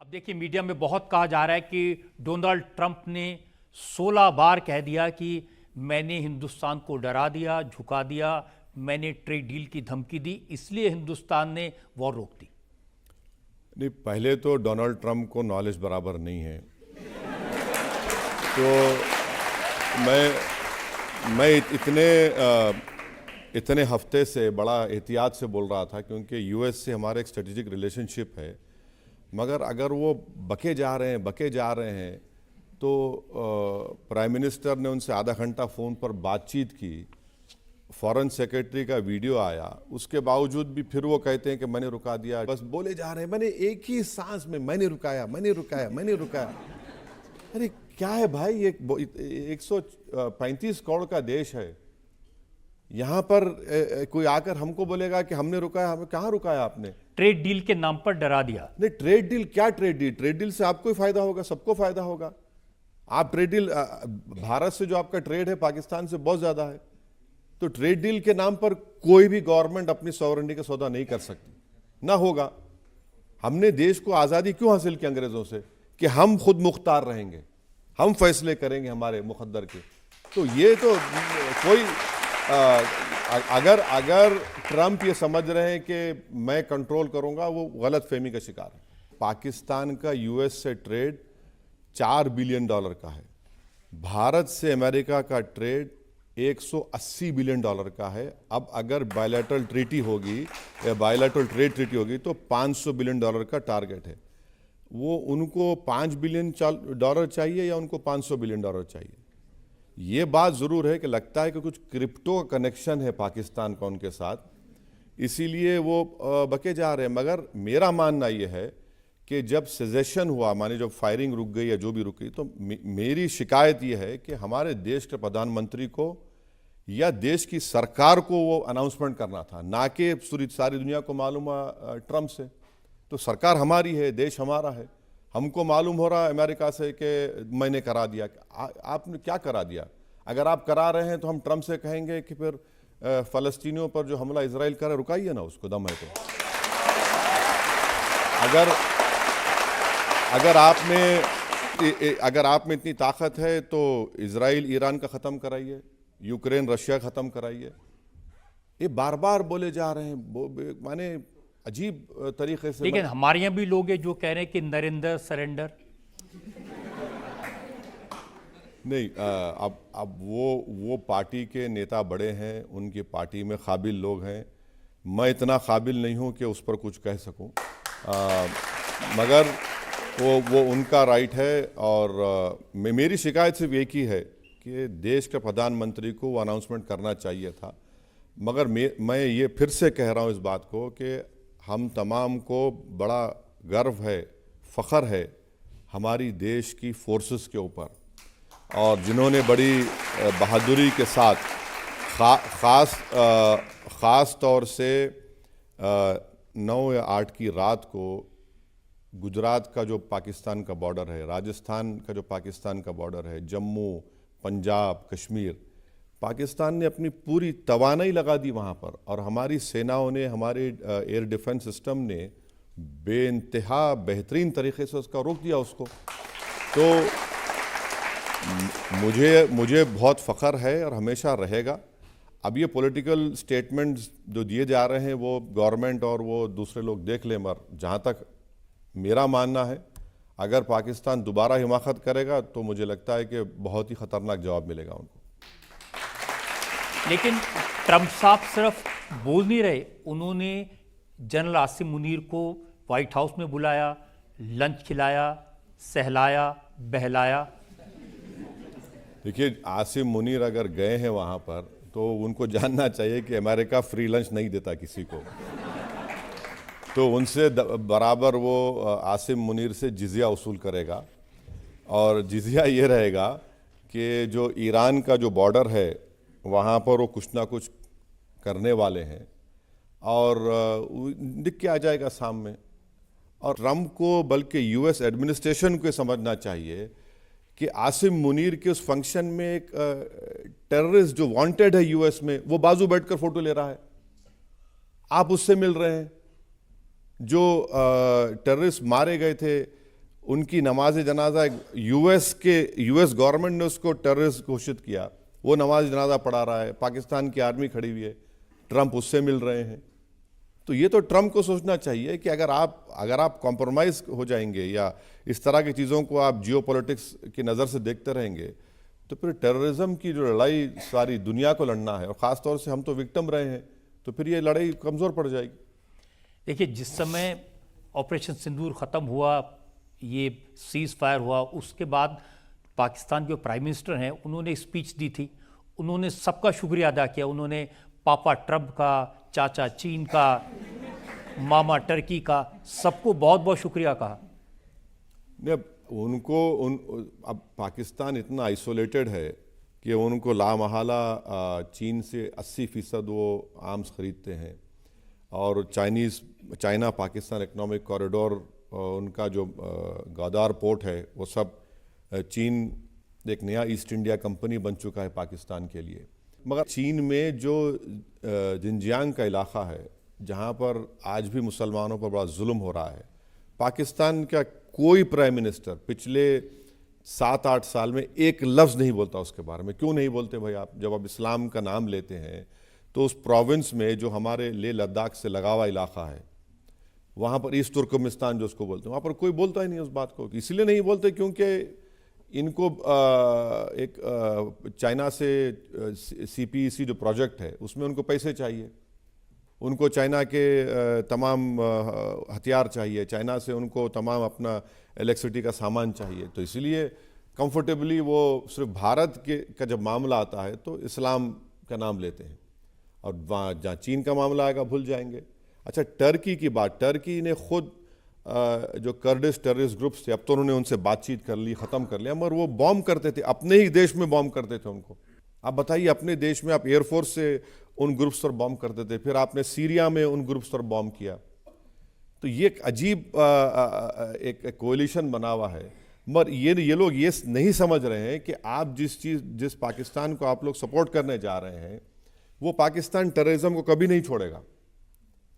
अब देखिए, मीडिया में बहुत कहा जा रहा है कि डोनाल्ड ट्रंप ने 16 बार कह दिया कि मैंने हिंदुस्तान को डरा दिया, झुका दिया, मैंने ट्रेड डील की धमकी दी, इसलिए हिंदुस्तान ने वॉर रोक दी। नहीं, पहले तो डोनाल्ड ट्रंप को नॉलेज बराबर नहीं है। तो मैं इतने हफ्ते से बड़ा एहतियात से बोल रहा था, क्योंकि यूएस से हमारा एक स्ट्रेटेजिक रिलेशनशिप है। मगर अगर वो बके जा रहे हैं तो प्राइम मिनिस्टर ने उनसे आधा घंटा फ़ोन पर बातचीत की, फॉरेन सेक्रेटरी का वीडियो आया, उसके बावजूद भी फिर वो कहते हैं कि मैंने रुका दिया। बस बोले जा रहे हैं, मैंने एक ही सांस में मैंने रुकाया। अरे क्या है भाई, ये 135 करोड़ का देश है। यहाँ पर कोई आकर हमको बोलेगा कि हमने रुकाया, हमें कहाँ रुकाया आपने? ट्रेड डील के नाम पर डरा दिया। नहीं, ट्रेड डील क्या? ट्रेड डील से आपको ही फायदा होगा, सबको फायदा होगा। आप ट्रेड डील, भारत से जो आपका ट्रेड है पाकिस्तान से बहुत ज्यादा है, तो ट्रेड डील के नाम पर कोई भी गवर्नमेंट अपनी सॉवरेनिटी का सौदा नहीं कर सकती, ना होगा। हमने देश को आजादी क्यों हासिल की अंग्रेजों से? कि हम खुद मुख्तार रहेंगे, हम फैसले करेंगे हमारे मुकद्दर के। तो ये तो कोई अगर ट्रंप ये समझ रहे हैं कि मैं कंट्रोल करूंगा, वो गलत फहमी का शिकार है। पाकिस्तान का यूएस से ट्रेड $4 बिलियन का है। भारत से अमेरिका का ट्रेड $180 बिलियन का है। अब अगर बायलैटरल ट्रीटी होगी या बायलैटरल ट्रेड ट्रीटी होगी तो $500 बिलियन का टारगेट है। वो उनको $5 बिलियन चाहिए या उनको $500 बिलियन चाहिए? ये बात ज़रूर है कि लगता है कि कुछ क्रिप्टो का कनेक्शन है पाकिस्तान का उनके साथ, इसीलिए वो बके जा रहे हैं। मगर मेरा मानना ये है कि जब सेजेशन हुआ, माने जब फायरिंग रुक गई या जो भी रुक गई, तो मेरी शिकायत ये है कि हमारे देश के प्रधानमंत्री को या देश की सरकार को वो अनाउंसमेंट करना था, ना कि सारी दुनिया को मालूम हुआ ट्रंप से। तो सरकार हमारी है, देश हमारा है, हमको मालूम हो रहा है अमेरिका से कि मैंने करा दिया। आपने क्या करा दिया? अगर आप करा रहे हैं तो हम ट्रंप से कहेंगे कि फिर फ़लस्तीनियों पर जो हमला इजराइल करे, रुकाइए ना उसको, दम है तो। अगर आप में इतनी ताकत है तो इजराइल ईरान का ख़त्म कराइए, यूक्रेन रशिया ख़त्म कराइए। ये बार बार बोले जा रहे हैं, माने अजीब तरीके से। लेकिन हमारे यहाँ भी लोग हैं जो कह रहे हैं कि नरेंद्र सरेंडर। नहीं, अब वो पार्टी के नेता बड़े हैं, उनकी पार्टी में काबिल लोग हैं। मैं इतना काबिल नहीं हूँ कि उस पर कुछ कह सकूँ, मगर वो उनका राइट है। और मेरी शिकायत सिर्फ एक ही है कि देश के प्रधानमंत्री को वो अनाउंसमेंट करना चाहिए था। मगर मैं ये फिर से कह रहा हूँ इस बात को कि हम तमाम को बड़ा गर्व है, फ़ख्र है हमारी देश की फोर्सेस के ऊपर, और जिन्होंने बड़ी बहादुरी के साथ ख़ास तौर से 9 या 8 की रात को गुजरात का जो पाकिस्तान का बॉर्डर है, राजस्थान का जो पाकिस्तान का बॉर्डर है, जम्मू, पंजाब, कश्मीर, पाकिस्तान ने अपनी पूरी तवानाई लगा दी वहाँ पर, और हमारी सेनाओं ने, हमारे एयर डिफेंस सिस्टम ने बेइंतहा बेहतरीन तरीके से उसका रोक दिया उसको। तो मुझे बहुत फ़ख्र है और हमेशा रहेगा। अब ये पॉलिटिकल स्टेटमेंट्स जो दिए जा रहे हैं वो गवर्नमेंट और वो दूसरे लोग देख लें, मगर जहाँ तक मेरा मानना है, अगर पाकिस्तान दोबारा हिमाकत करेगा तो मुझे लगता है कि बहुत ही ख़तरनाक जवाब मिलेगा उनको। लेकिन ट्रंप साहब सिर्फ बोल नहीं रहे, उन्होंने जनरल आसिम मुनीर को व्हाइट हाउस में बुलाया, लंच खिलाया, सहलाया, बहलाया। देखिए, आसिम मुनीर अगर गए हैं वहाँ पर तो उनको जानना चाहिए कि अमेरिका फ्री लंच नहीं देता किसी को। तो उनसे बराबर वो आसिम मुनीर से जिजिया वसूल करेगा, और जिजिया ये रहेगा कि जो ईरान का जो बॉर्डर है वहाँ पर वो कुछ ना कुछ करने वाले हैं, और दिख के आ जाएगा सामने। और ट्रंप को, बल्कि यूएस एडमिनिस्ट्रेशन को समझना चाहिए कि आसिम मुनीर के उस फंक्शन में एक टेररिस्ट जो वांटेड है यूएस में, वो बाजू बैठकर फोटो ले रहा है, आप उससे मिल रहे हैं। जो टेररिस्ट मारे गए थे उनकी नमाज जनाजा यूएस गवर्नमेंट ने उसको टेररिस्ट घोषित किया, वो नमाज जनाजा पढ़ा रहा है, पाकिस्तान की आर्मी खड़ी हुई है, ट्रंप उससे मिल रहे हैं। तो ये तो ट्रंप को सोचना चाहिए कि अगर आप कॉम्प्रोमाइज़ हो जाएंगे या इस तरह की चीज़ों को आप जियोपॉलिटिक्स की नज़र से देखते रहेंगे, तो फिर टेररिज्म की जो लड़ाई सारी दुनिया को लड़ना है और ख़ास तौर से हम तो विक्टिम रहे हैं, तो फिर ये लड़ाई कमज़ोर पड़ जाएगी। देखिए, जिस समय ऑपरेशन सिंदूर ख़त्म हुआ, ये सीज़ फायर हुआ, उसके बाद पाकिस्तान के प्राइम मिनिस्टर हैं, उन्होंने स्पीच दी थी। उन्होंने सबका शुक्रिया अदा किया। उन्होंने पापा ट्रंप का, चाचा चीन का, मामा टर्की का, सबको बहुत बहुत शुक्रिया कहा। नहीं, अब पाकिस्तान इतना आइसोलेटेड है कि उनको लामहला चीन से 80% वो आर्म्स ख़रीदते हैं, और चाइना पाकिस्तान इकोनॉमिक कॉरिडोर, उनका जो ग्वादार पोर्ट है, वो सब चीन एक नया ईस्ट इंडिया कंपनी बन चुका है पाकिस्तान के लिए। मगर चीन में जो जिनजियांग का इलाका है, जहाँ पर आज भी मुसलमानों पर बड़ा जुल्म हो रहा है, पाकिस्तान का कोई प्राइम मिनिस्टर पिछले 7-8 साल में एक लफ्ज़ नहीं बोलता उसके बारे में। क्यों नहीं बोलते भाई? आप जब आप इस्लाम का नाम लेते हैं तो उस प्रोविंस में जो हमारे लेह लद्दाख से लगा हुआ इलाका है, वहाँ पर ईस्ट तुर्कमेस्तान जो उसको बोलते हैं, वहाँ पर कोई बोलता ही नहीं उस बात को। इसलिए नहीं बोलते क्योंकि इनको चाइना से CPEC जो प्रोजेक्ट है उसमें उनको पैसे चाहिए, उनको चाइना के तमाम हथियार चाहिए, चाइना से उनको तमाम अपना इलेक्ट्रिसिटी का सामान चाहिए। तो इसलिए कंफर्टेबली वो सिर्फ भारत का जब मामला आता है तो इस्लाम का नाम लेते हैं, और वहाँ जहाँ चीन का मामला आएगा भूल जाएंगे। अच्छा, टर्की की बात, टर्की ने खुद जो कर्डिश टेररिस्ट ग्रुप्स थे, अब तो उन्होंने उनसे बातचीत कर ली, ख़त्म कर लिया, मगर वो बॉम्ब करते थे, अपने ही देश में बॉम्ब करते थे उनको। आप बताइए, अपने देश में आप एयरफोर्स से उन ग्रुप्स पर बॉम्ब करते थे, फिर आपने सीरिया में उन ग्रुप्स पर बॉम्ब किया। तो ये एक अजीब एक कोलिशन बना हुआ है। मगर ये लोग ये नहीं समझ रहे हैं कि आप जिस पाकिस्तान को आप लोग सपोर्ट करने जा रहे हैं, वो पाकिस्तान टेररिज्म को कभी नहीं छोड़ेगा।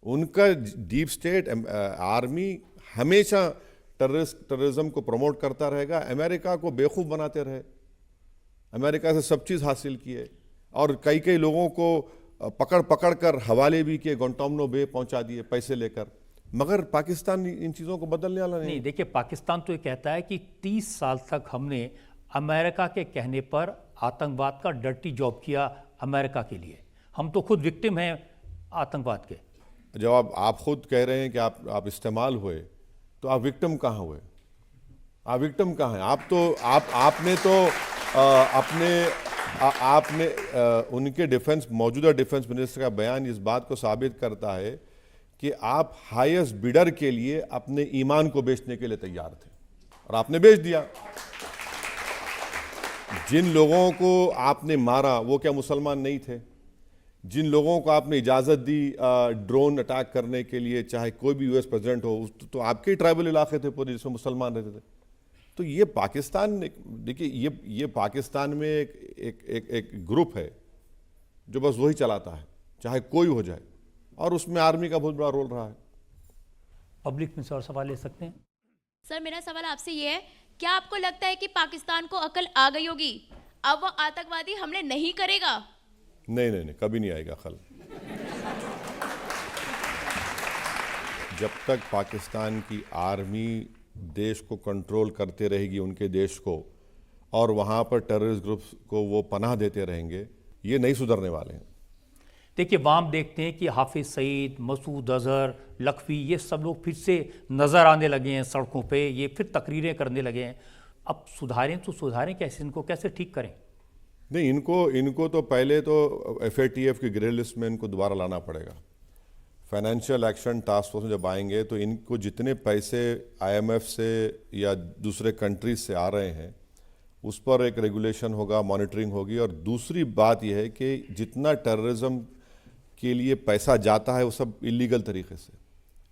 उनका डीप स्टेट आर्मी हमेशा टेररिज्म को प्रमोट करता रहेगा, अमेरिका को बेवकूफ़ बनाते रहे, अमेरिका से सब चीज़ हासिल किए, और कई लोगों को पकड़ कर हवाले भी किए, गुआंटानामो बे पहुंचा दिए पैसे लेकर। मगर पाकिस्तान इन चीज़ों को बदलने वाला नहीं। देखिए, पाकिस्तान तो ये कहता है कि 30 साल तक हमने अमेरिका के कहने पर आतंकवाद का डर्टी जॉब किया अमेरिका के लिए, हम तो खुद विक्टिम हैं आतंकवाद के। जब आप खुद कह रहे हैं कि आप इस्तेमाल हुए, तो आप विक्टिम कहाँ हुए? आप विक्टिम कहाँ हैं? आपने तो आपने उनके मौजूदा डिफेंस मिनिस्टर का बयान इस बात को साबित करता है कि आप हाईएस्ट बिडर के लिए अपने ईमान को बेचने के लिए तैयार थे, और आपने बेच दिया। जिन लोगों को आपने मारा वो क्या मुसलमान नहीं थे? जिन लोगों को आपने इजाज़त दी ड्रोन अटैक करने के लिए, चाहे कोई भी US प्रेसिडेंट हो, तो आपके ही ट्राइबल इलाके थे पूरे जिसमें मुसलमान रहते थे। तो ये पाकिस्तान, देखिए, ये पाकिस्तान में एक ग्रुप है जो बस वही चलाता है, चाहे कोई हो जाए, और उसमें आर्मी का बहुत बड़ा रोल रहा है। पब्लिक में से और सवाल ले सकते हैं? सर, मेरा सवाल आपसे ये है, क्या आपको लगता है कि पाकिस्तान को अकल आ गई होगी, अब वो आतंकवादी हमले नहीं करेगा? नहीं, कभी नहीं आएगा अकल। जब तक पाकिस्तान की आर्मी देश को कंट्रोल करते रहेगी, उनके देश को, और वहाँ पर टेररिस्ट ग्रुप्स को वो पनाह देते रहेंगे, ये नहीं सुधरने वाले हैं। देखिए, वहाँ हम देखते हैं कि हाफिज सईद, मसूद अजहर, लखवी, ये सब लोग फिर से नज़र आने लगे हैं सड़कों पे, ये फिर तकरीरें करने लगे हैं। अब सुधारें तो सुधारें कैसे, इनको कैसे ठीक करें? नहीं, इनको तो पहले तो FATF की ग्रे लिस्ट में इनको दोबारा लाना पड़ेगा। फाइनेंशियल एक्शन टास्क फोर्स में जब आएंगे तो इनको जितने पैसे IMF से या दूसरे कंट्रीज से आ रहे हैं, उस पर एक रेगुलेशन होगा, मॉनिटरिंग होगी। और दूसरी बात यह है कि जितना टेररिज्म के लिए पैसा जाता है वो सब इलीगल तरीके से।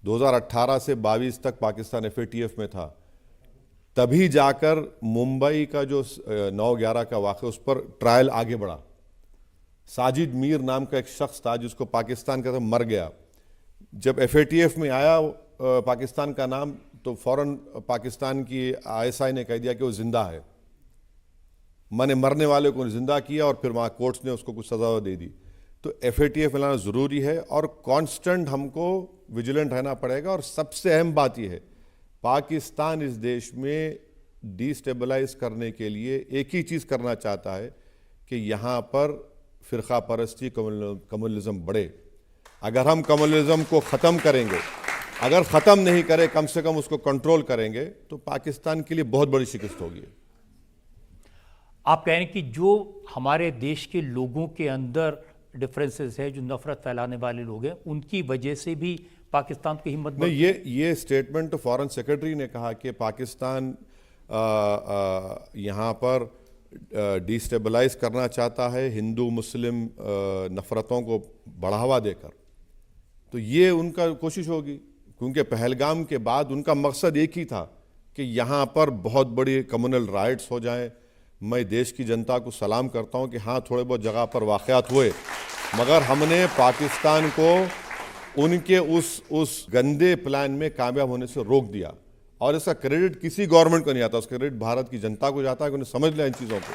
2018 से 22 तक पाकिस्तान FATF में था, तभी जाकर मुंबई का जो 9/11 का वाक़या, उस पर ट्रायल आगे बढ़ा। साजिद मीर नाम का एक शख्स था जिसको पाकिस्तान का मर गया, जब FATF में आया पाकिस्तान का नाम, तो फौरन पाकिस्तान की आईएसआई ने कह दिया कि वो जिंदा है। मैंने मरने वाले को जिंदा किया और फिर वहाँ कोर्ट्स ने उसको कुछ सजा दे दी। तो FATF लाना ज़रूरी है और कांस्टेंट हमको विजिलेंट रहना पड़ेगा। और सबसे अहम बात यह है, पाकिस्तान इस देश में डिस्टेबलाइज करने के लिए एक ही चीज़ करना चाहता है कि यहाँ पर फ़िरका परस्ती, कम्युनलिज्म बढ़े। अगर हम कम्युनलिज्म को ख़त्म करेंगे, अगर ख़त्म नहीं करें, कम से कम उसको कंट्रोल करेंगे, तो पाकिस्तान के लिए बहुत बड़ी शिकस्त होगी। आप कह रहे हैं कि जो हमारे देश के लोगों के अंदर डिफरेंसेस है, जो नफरत फैलाने वाले लोग हैं, उनकी वजह से भी पाकिस्तान की हिम्मत नहीं, ये स्टेटमेंट तो फॉरेन सेक्रेटरी ने कहा कि पाकिस्तान यहाँ पर डिस्टेबलाइज करना चाहता है हिंदू मुस्लिम नफरतों को बढ़ावा देकर। तो ये उनका कोशिश होगी, क्योंकि पहलगाम के बाद उनका मकसद एक ही था कि यहाँ पर बहुत बड़ी कम्युनल राइट्स हो जाएं। मैं देश की जनता को सलाम करता हूँ कि हाँ, थोड़े बहुत जगह पर वाक़यात हुए, मगर हमने पाकिस्तान को उनके उस गंदे प्लान में कामयाब होने से रोक दिया। और इसका क्रेडिट किसी गवर्नमेंट को नहीं आता, उसका क्रेडिट भारत की जनता को जाता है कि उन्हें समझ लिया इन चीज़ों को।